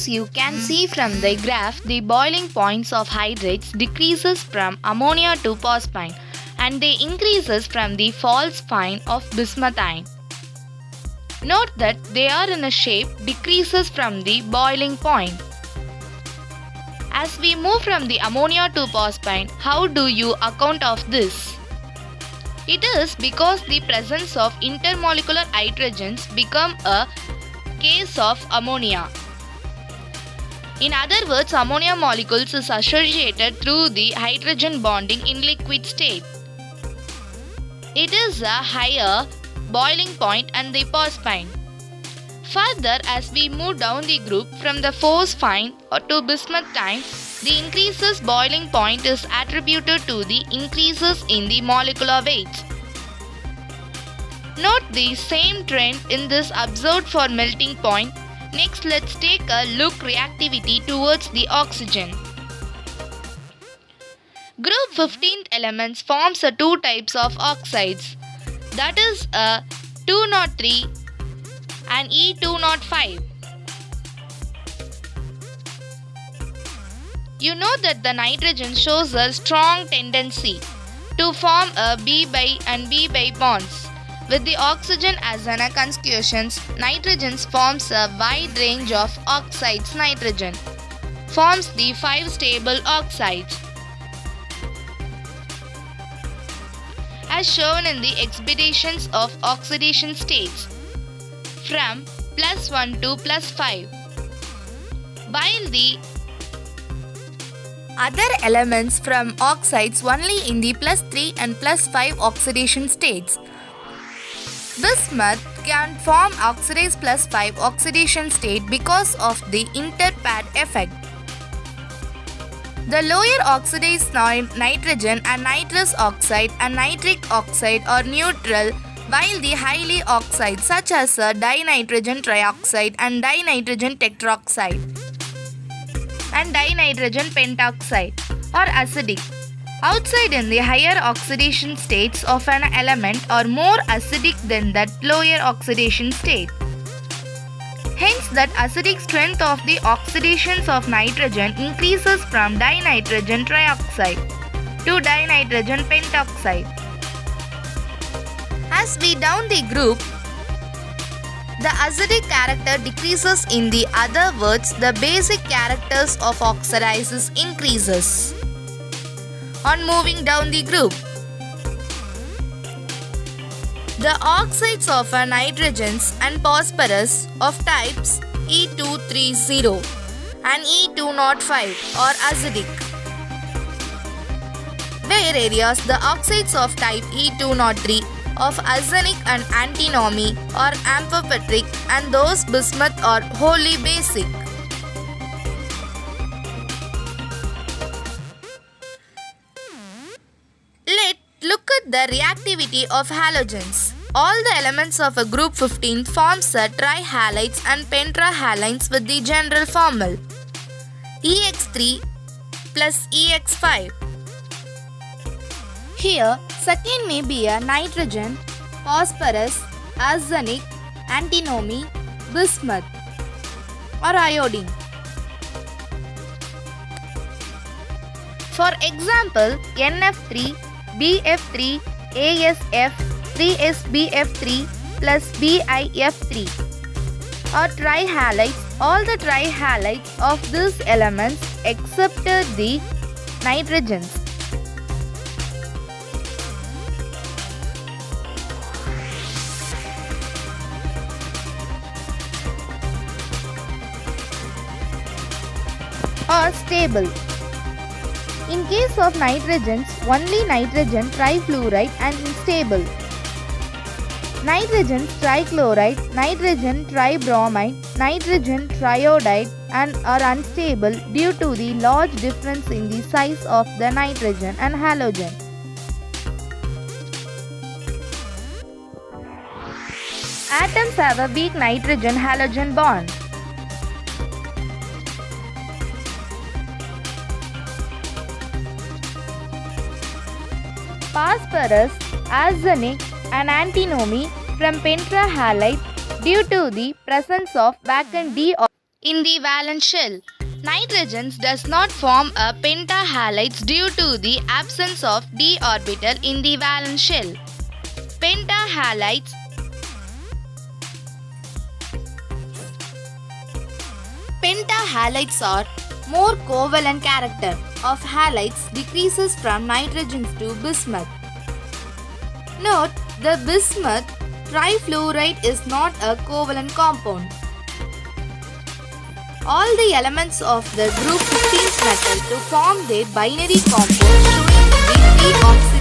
As you can see from the graph, the boiling points of hydrates decreases from ammonia to phosphine and they increases from the false fine of bismuthine. Note that they are in a shape decreases from the boiling point. As we move from the ammonia to phosphine, how do you account of this? It is because the presence of intermolecular hydrogens become a case of ammonia. In other words, ammonia molecules is associated through the hydrogen bonding in liquid state. It is a higher boiling point and the phosphine. Further, as we move down the group from the phosphine to bismuthine, the increases boiling point is attributed to the increases in the molecular weights. Note the same trend in this observed for melting point. Next, let's take a look reactivity towards the oxygen. Group 15th elements forms two types of oxides, that is a 203 and E205. You know that the nitrogen shows a strong tendency to form a B and B bonds. With the oxygen as an constituents, nitrogen forms a wide range of oxides. Nitrogen forms the 5 stable oxides as shown in the exhibitions of oxidation states from +1 to +5, while the other elements from oxides only in the +3 and +5 oxidation states. Bismuth can form oxidase +5 oxidation state because of the interpad effect. The lower oxidase nitrogen and nitrous oxide and nitric oxide are neutral, while the highly oxide such as dinitrogen trioxide and dinitrogen tetroxide and dinitrogen pentoxide are acidic. Outside in the higher oxidation states of an element are more acidic than that lower oxidation state. Hence, that acidic strength of the oxidations of nitrogen increases from dinitrogen trioxide to dinitrogen pentoxide. As we down the group, the acidic character decreases. In the other words, the basic characters of oxidizes increases. On moving down the group, the oxides of nitrogens and phosphorus of types E230 and E205 are acidic, whereas the oxides of type E203 of arsenic and antimony are amphoteric and those bismuth are wholly basic. Look at the reactivity of halogens. All the elements of a group 15 forms trihalides and pentrahalides with the general formula EX3 plus EX5. Here, second may be a nitrogen, phosphorus, arsenic, antimony, bismuth or iodine. For example, NF3, BF3, ASF, 3SBF3 plus BIF3 are trihalides. All the trihalides of these elements except the nitrogens. Are stable. In case of nitrogens, only nitrogen trifluoride and unstable. Nitrogen trichloride, nitrogen tribromide, nitrogen triiodide and are unstable due to the large difference in the size of the nitrogen and halogen. Atoms have a weak nitrogen-halogen bond. Phosphorus, arsenic and antimony from pentrahalide due to the presence of vacant D In the valence shell, nitrogen does not form a pentahalides due to the absence of d orbital in the valence shell. Pentahalides are more covalent character of halides decreases from nitrogen to bismuth. Note, the bismuth trifluoride is not a covalent compound. All the elements of the group 15 metal to form their binary compound showing the 3 oxygen